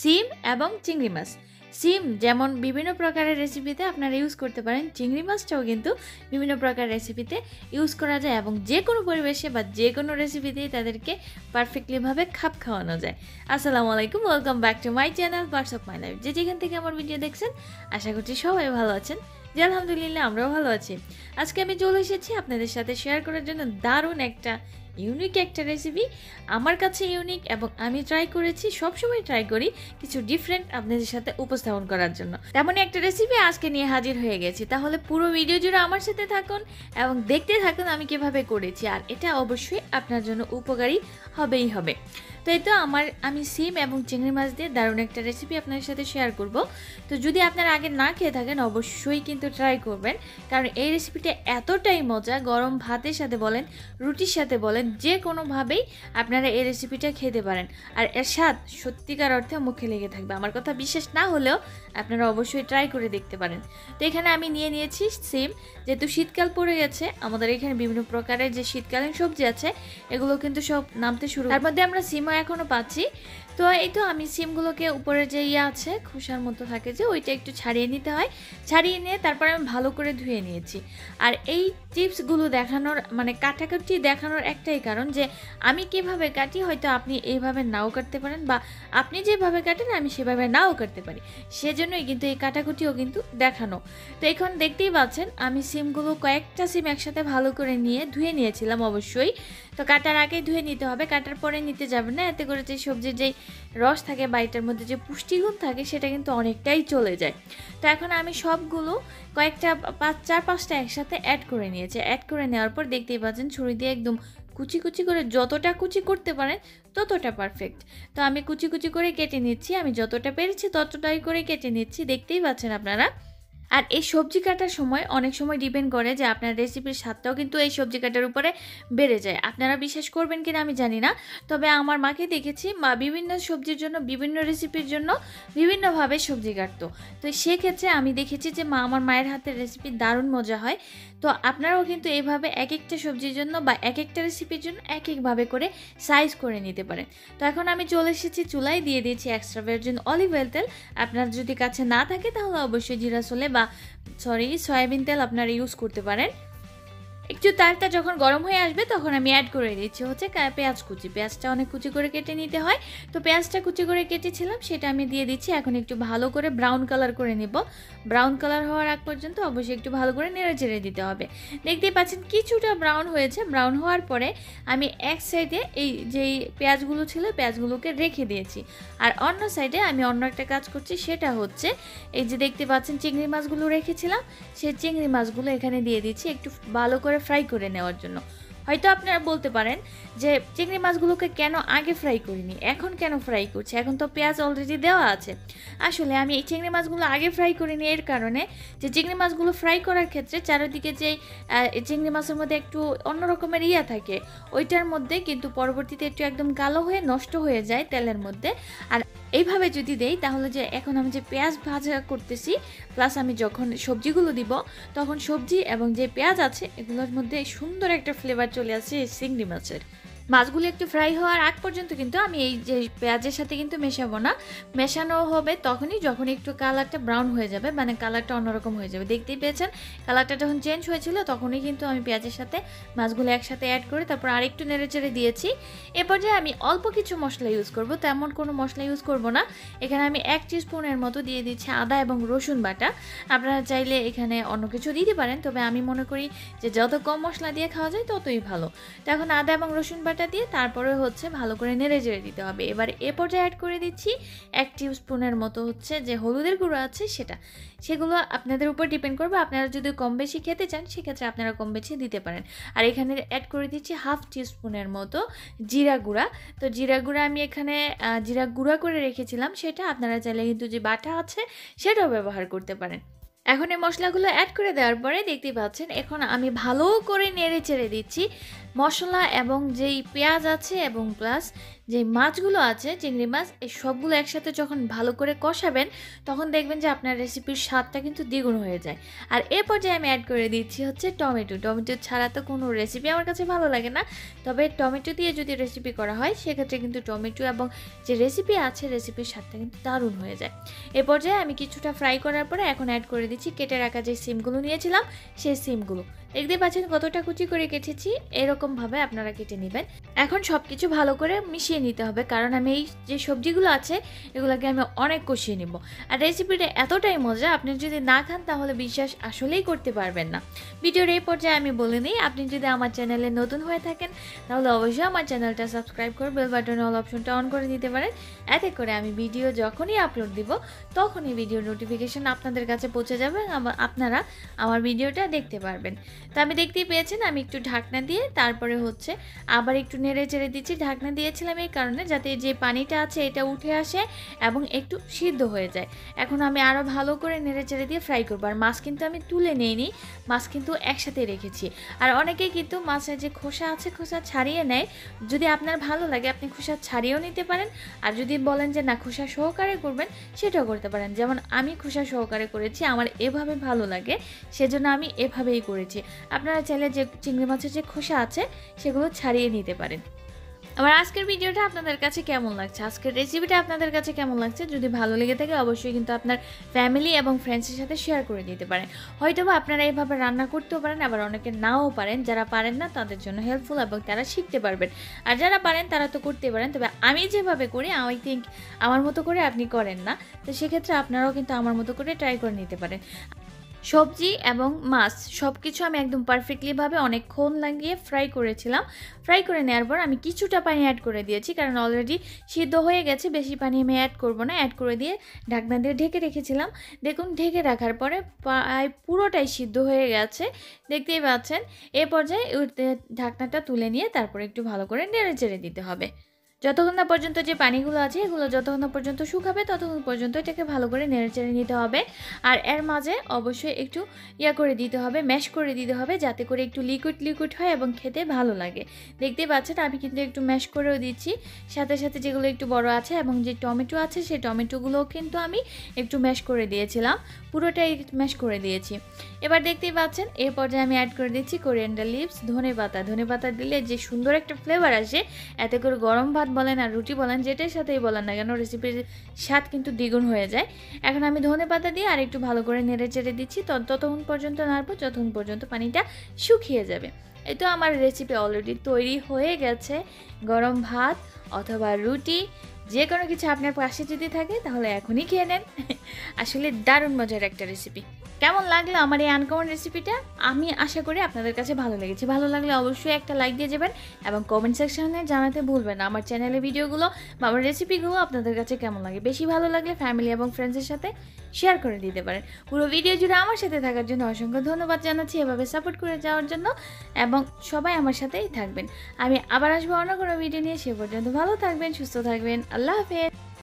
সিম এবং চিংড়ি মাছ। সিম যেমন বিভিন্ন প্রকারের রেসিপিতে আপনারা ইউজ করতে পারেন, চিংড়ি মাছটাও কিন্তু বিভিন্ন প্রকার রেসিপিতে ইউজ করা যায় এবং যে কোনো পরিবেশে বা যে কোনো রেসিপিতেই তাদেরকে পারফেক্টলিভাবে খাপ খাওয়ানো যায়। আসসালামু আলাইকুম, welcome back to my channel parts of my life. যেখান থেকে আমার ভিডিও দেখছেন আশা করছি সবাই ভালো আছেন। যে আলহামদুলিল্লাহ আমরাও ভালো আছি। আজকে আমি চলে এসেছি আপনাদের সাথে শেয়ার করার জন্য দারুণ একটা ইউনিক একটা রেসিপি। আমার কাছে ইউনিক এবং আমি ট্রাই করেছি, সবসময় ট্রাই করি কিছু ডিফারেন্ট আপনাদের সাথে উপস্থাপন করার জন্য। তেমনই একটা রেসিপি আজকে নিয়ে হাজির হয়ে গেছি। তাহলে পুরো ভিডিও জুড়ে আমার সাথে থাকুন এবং দেখতে থাকুন আমি কিভাবে করেছি, আর এটা অবশ্যই আপনার জন্য উপকারী হবেই হবে। তো এই তো আমি সিম এবং চিংড়ি মাছ দিয়ে দারুণ একটা রেসিপি আপনাদের সাথে শেয়ার করব। তো যদি আপনারা আগে না খেয়ে থাকেন অবশ্যই কিন্তু ট্রাই করবেন, কারণ এই রেসিপিটা এতটাই মজা। গরম ভাতের সাথে বলেন, রুটির সাথে বলেন, যে কোনোভাবেই আপনারা এই রেসিপিটা খেতে পারেন, আর এর স্বাদ সত্যিকার অর্থে মুখে লেগে থাকবে। আমার কথা বিশ্বাস না হলেও আপনারা অবশ্যই ট্রাই করে দেখতে পারেন। তো এখানে আমি নিয়েছি সিম। যেহেতু শীতকাল পড়ে গেছে, আমাদের এখানে বিভিন্ন প্রকারের যে শীতকালীন সবজি আছে এগুলো কিন্তু সব নামতে শুরু, তার মধ্যে আমরা সিমও এখনও পাচ্ছি। তো এই তো আমি সিমগুলোকে উপরে যে আছে খোসার মতো থাকে যে ওইটা একটু ছাড়িয়ে নিতে হয়, ছাড়িয়ে নিয়ে তারপর আমি ভালো করে ধুয়ে নিয়েছি। আর এই টিপসগুলো দেখানোর কাটাকুটি দেখানোর একটাই কারণ যে আমি কিভাবে কাটি, হয়তো আপনি এইভাবে নাও কাটতে পারেন বা আপনি যেভাবে কাটেন আমি সেভাবে নাও কাটতে পারি, সেজন্যই কিন্তু এই কাটাকুটিও কিন্তু দেখানো। তো এখন দেখতেই পাচ্ছেন আমি সিমগুলো কয়েকটা সিম একসাথে ভালো করে নিয়ে ধুয়ে নিয়েছিলাম অবশ্যই। তো কাটার আগেই ধুয়ে নিতে হবে, কাটার পরে নিতে যাবেন না, এতে করে যে সবজির যেই রস থাকে বা এটার মধ্যে যে পুষ্টিগুণ থাকে সেটা কিন্তু অনেকটাই চলে যায়। তো এখন আমি সবগুলো কয়েকটা 4-5টা একসাথে অ্যাড করে নিয়েছি। অ্যাড করে নেওয়ার পর দেখতেই পাচ্ছেন ছুরি দিয়ে একদম কুচি কুচি করে, যতটা কুচি করতে পারেন ততটা পারফেক্ট। তো আমি কুচি কুচি করে কেটে নিচ্ছি, আমি যতটা পেরেছি ততটাই করে কেটে নিচ্ছি, দেখতেই পাচ্ছেন আপনারা। আর এই সবজি কাটার সময় অনেক সময় ডিপেন্ড করে যে আপনার রেসিপির স্বাদটাও কিন্তু এই সবজি কাটার উপরে বেড়ে যায়। আপনারা বিশ্বাস করবেন কিনা আমি জানি না, তবে আমার মাকে দেখেছি মা বিভিন্ন সবজির জন্য, বিভিন্ন রেসিপির জন্য বিভিন্নভাবে সবজি কাটতো। তো সেক্ষেত্রে আমি দেখেছি যে আমার মায়ের হাতের রেসিপি দারুণ মজা হয়। তো আপনারাও কিন্তু এইভাবে এক একটা সবজির জন্য বা এক একটা রেসিপির জন্য এক একভাবে করে সাইজ করে নিতে পারেন। তো এখন আমি চলে এসেছি চুলায়, দিয়ে দিয়েছি এক্সট্রা ভার্জিন অলিভ অয়েল তেল। আপনার যদি কাছে না থাকে তাহলে অবশ্যই জিরা সোলে বা সয়াবিন তেল আপনারা ইউজ করতে পারেন। একটু তেলটা যখন গরম হয়ে আসবে তখন আমি অ্যাড করে দিচ্ছি হচ্ছে পেঁয়াজ কুচি। পেঁয়াজটা অনেক কুচি করে কেটে নিতে হয়, তো পেঁয়াজটা কুচি করে কেটেছিলাম সেটা আমি দিয়ে দিচ্ছি। এখন একটু ভালো করে ব্রাউন কালার করে নেব। ব্রাউন কালার হওয়ার আগ পর্যন্ত অবশ্যই একটু ভালো করে নেড়ে চেড়ে দিতে হবে। দেখতেই পাচ্ছেন কিছুটা ব্রাউন হয়েছে। ব্রাউন হওয়ার পরে আমি এক সাইডে এই যেই পেঁয়াজগুলো ছিল পেঁয়াজগুলোকে রেখে দিয়েছি, আর অন্য সাইডে আমি অন্য একটা কাজ করছি, সেটা হচ্ছে এই যে দেখতে পাচ্ছেন চিংড়ি মাছগুলো রেখেছিলাম, সেই চিংড়ি মাছগুলো এখানে দিয়ে দিচ্ছি একটু ভালো করে ফ্রাই করে নেওয়ার জন্য। হয়তো আপনারা বলতে পারেন যে চিংড়ি মাছগুলোকে কেন আগে ফ্রাই করিনি, এখন কেন ফ্রাই করছি, এখন তো পেঁয়াজ অলরেডি দেওয়া আছে। আসলে আমি এই চিংড়ি মাছগুলো আগে ফ্রাই করিনি এর কারণে যে চিংড়ি মাছগুলো ফ্রাই করার ক্ষেত্রে চারিদিকে যে চিংড়ি মাছের মধ্যে একটু অন্য রকমের থাকে, ওইটার মধ্যে কিন্তু পরবর্তীতে একটু একদম কালো হয়ে নষ্ট হয়ে যায় তেলের মধ্যে। আর এইভাবে যদি দেই তাহলে যে এখন আমি যে পেঁয়াজ ভাজা করতেছি প্লাস আমি যখন সবজিগুলো দিব তখন সবজি এবং যে পেঁয়াজ আছে এগুলোর মধ্যে সুন্দর একটা ফ্লেভার চলে আসে চিংড়ি মাছের। মাছগুলো একটু ফ্রাই হওয়ার আগ পর্যন্ত কিন্তু আমি এই যে পেঁয়াজের সাথে কিন্তু মেশাবো না, মেশানো হবে তখনই যখন একটু কালারটা ব্রাউন হয়ে যাবে, কালারটা অন্যরকম হয়ে যাবে। দেখতেই পেয়েছেন কালারটা যখন চেঞ্জ হয়েছিল তখনই কিন্তু আমি পেঁয়াজের সাথে মাছগুলো একসাথে অ্যাড করে তারপর আরেকটু নেড়েচেড়ে দিয়েছি। এরপর যে আমি অল্প কিছু মশলা ইউজ করব, তেমন কোনো মশলা ইউজ করব না। এখানে আমি 1 টিস্পুনের মতো দিয়ে দিচ্ছি আদা এবং রসুন বাটা। আপনারা চাইলে এখানে অন্য কিছু দিতে পারেন, তবে আমি মনে করি যে যত কম মশলা দিয়ে খাওয়া যায় ততই ভালো। তো এখন আদা এবং রসুন দিয়ে তারপরে হচ্ছে ভালো করে নেড়ে চেড়ে দিতে হবে। এবার এ পর্যায়ে অ্যাড করে দিচ্ছি 1 টিস্পুনের মতো হচ্ছে যে হলুদের গুঁড়ো আছে সেগুলো আপনাদের উপর ডিপেন্ড করবে। আপনারা যদি কম বেশি খেতে চান সেক্ষেত্রে আপনারা কম বেশি দিতে পারেন। আর এখানে অ্যাড করে দিচ্ছি 1/2 টিস্পুনের মতো জিরা গুঁড়া। তো জিরা গুঁড়া আমি এখানে জিরা গুঁড়া করে রেখেছিলাম, সেটা আপনারা চাইলে কিন্তু যে বাটা আছে সেটাও ব্যবহার করতে পারেন। এখন এই মশলাগুলো অ্যাড করে দেওয়ার পরে দেখতেই পাচ্ছেন এখন আমি ভালো করে নেড়ে চেড়ে দিচ্ছি। মশলা এবং যেই পেঁয়াজ আছে এবং প্লাস যে মাছগুলো আছে চিংড়ি মাছ এই সবগুলো একসাথে যখন ভালো করে কষাবেন তখন দেখবেন যে আপনার রেসিপির স্বাদটা কিন্তু দ্বিগুণ হয়ে যায়। আর এ পর্যায়ে আমি অ্যাড করে দিচ্ছি হচ্ছে টমেটো। টমেটো ছাড়া তো কোনো রেসিপি আমার কাছে ভালো লাগে না, তবে টমেটো দিয়ে যদি রেসিপি করা হয় সেক্ষেত্রে কিন্তু টমেটো এবং যে রেসিপি আছে রেসিপির স্বাদটা কিন্তু দারুণ হয়ে যায়। এ পর্যায়ে আমি কিছুটা ফ্রাই করার পরে এখন অ্যাড করে দিচ্ছি কেটে রাখা যে সিমগুলো নিয়েছিলাম সেই সিমগুলো। দেখতে পাচ্ছেন কতটা কুচি করে কেটেছি, এরকমভাবে আপনারা কেটে নেবেন। এখন সব কিছু ভালো করে মিশিয়ে নিতে হবে, কারণ আমি এই যে সবজিগুলো আছে এগুলোকে আমি অনেক কষিয়ে নিব। আর রেসিপিটা এতটাই মজা, আপনি যদি না খান তাহলে বিশ্বাস আসলেই করতে পারবেন না। ভিডিওর এই পর্যায়ে আমি বলে নিই, আপনি যদি আমার চ্যানেলে নতুন হয়ে থাকেন তাহলে অবশ্যই আমার চ্যানেলটা সাবস্ক্রাইব করে বেল বাটনে অল অপশনটা অন করে দিতে পারেন। এতে করে আমি ভিডিও যখনই আপলোড দিব তখনই ভিডিওর নোটিফিকেশন আপনাদের কাছে পৌঁছে যাবে, আপনারা আমার ভিডিওটা দেখতে পারবেন। তো আমি দেখতেই পেয়েছেন আমি একটু ঢাকনা দিয়ে তারপরে হচ্ছে আবার একটু নেড়ে চেড়ে দিচ্ছি। ঢাকনা দিয়েছিলাম এই কারণে যাতে যে পানিটা আছে এটা উঠে আসে এবং একটু সিদ্ধ হয়ে যায়। এখন আমি আরও ভালো করে নেড়ে চেড়ে দিয়ে ফ্রাই করবো। আর মাছ কিন্তু আমি তুলে নিইনি, মাছ কিন্তু একসাথে রেখেছি। আর অনেকেই কিন্তু মাছের যে খোসা আছে খোসা ছাড়িয়ে নেয়, যদি আপনার ভালো লাগে আপনি খোসা ছাড়িয়েও নিতে পারেন। আর যদি বলেন যে না খোসা সহকারে করবেন সেটাও করতে পারেন। যেমন আমি খোসা সহকারে করেছি, আমার এভাবে ভালো লাগে সেজন্য আমি এভাবেই করেছি। আপনারা চাইলে যে চিংড়ি মাছের যে খোসা আছে সেগুলো ছাড়িয়ে নিতে পারেন। আমার আজকের ভিডিওটা আপনাদের কাছে কেমন লাগছে, আজকের রেসিপিটা আপনাদের কাছে কেমন লাগছে, যদি ভালো লেগে থাকে অবশ্যই কিন্তু আপনার ফ্যামিলি এবং ফ্রেন্ডসের সাথে শেয়ার করে দিতে পারেন। হয়তোবা আপনারা এইভাবে রান্না করতেও পারেন, আবার অনেকে নাও পারেন। যারা পারেন না তাদের জন্য হেল্পফুল এবং তারা শিখতে পারবেন। আর যারা পারেন তারা তো করতে পারেন, তবে আমি যেভাবে করি আই থিঙ্ক আমার মতো করে আপনি করেন না, তো সেক্ষেত্রে আপনারাও কিন্তু আমার মতো করে ট্রাই করে নিতে পারেন। সবজি এবং মাছ সব কিছু আমি একদম পারফেক্টলিভাবে অনেকক্ষণ লাগিয়ে ফ্রাই করেছিলাম। ফ্রাই করে নেওয়ার পর আমি কিছুটা পানি অ্যাড করে দিয়েছি, কারণ অলরেডি সিদ্ধ হয়ে গেছে, বেশি পানি আমি অ্যাড করব না। অ্যাড করে দিয়ে ঢাকনা দিয়ে ঢেকে রেখেছিলাম। দেখুন ঢেকে রাখার পরে প্রায় পুরোটাই সিদ্ধ হয়ে গেছে, দেখতেই পাচ্ছেন। এ পর্যায়ে ঢাকনাটা তুলে নিয়ে তারপরে একটু ভালো করে নেড়ে চেড়ে দিতে হবে। যতক্ষণ না পর্যন্ত যে পানিগুলো আছে এগুলো যতক্ষণ না পর্যন্ত শুকাবে ততক্ষণ পর্যন্ত এটাকে ভালো করে নেড়েচেড়ে নিতে হবে। আর এর মাঝে অবশ্যই একটু করে দিতে হবে, ম্যাশ করে দিতে হবে, যাতে করে একটু লিকুইড হয় এবং খেতে ভালো লাগে। দেখতেই পাচ্ছেন আমি কিন্তু একটু ম্যাশ করেও দিচ্ছি, সাথে সাথে যেগুলো একটু বড় আছে এবং যে টমেটো আছে সেই টমেটোগুলোও কিন্তু আমি একটু ম্যাশ করে দিয়েছিলাম, পুরোটাই ম্যাশ করে দিয়েছি। এবার দেখতেই পাচ্ছেন এই পর্যায়ে আমি অ্যাড করে দিচ্ছি কোরিয়েন্ডার লিভস, ধনে পাতা দিলে যে সুন্দর একটা ফ্লেভার আসে, এতে করে গরম ভাত বলেন আর রুটি বলেন যেটার সাথেই বলেন না কেন রেসিপির স্বাদ কিন্তু দ্বিগুণ হয়ে যায়। এখন আমি ধনে পাতা দিয়ে আর একটু ভালো করে নেড়ে চেড়ে দিচ্ছি, ততক্ষণ পর্যন্ত নাড়বো যতক্ষণ পর্যন্ত পানিটা শুকিয়ে যাবে। এই তো আমার রেসিপি অলরেডি তৈরি হয়ে গেছে। গরম ভাত অথবা রুটি যে কোনো কিছু আপনার পাশে যদি থাকে তাহলে এখনই খেয়ে নেন। আসলে দারুণ মজার একটা রেসিপি। কেমন লাগলো আমার এই আনকমন রেসিপিটা? আমি আশা করি আপনাদের কাছে ভালো লেগেছে। ভালো লাগলে অবশ্যই একটা লাইক দিয়ে যাবেন এবং কমেন্ট সেকশনে জানাতে ভুলবেন না আমার চ্যানেলের ভিডিওগুলো বা আমার রেসিপিগুলো আপনাদের কাছে কেমন লাগে। বেশি ভালো লাগলে ফ্যামিলি এবং ফ্রেন্ডসের সাথে শেয়ার করে দিতে পারেন। পুরো ভিডিও জুড়ে আমার সাথে থাকার জন্য অসংখ্য ধন্যবাদ জানাচ্ছি, এভাবে সাপোর্ট করে যাওয়ার জন্য, এবং সবাই আমার সাথেই থাকবেন। আমি আবার আসবো অন্য কোনো ভিডিও নিয়ে, সে পর্যন্ত ভালো থাকবেন, সুস্থ থাকবেন। আল্লাহ হাফেজ।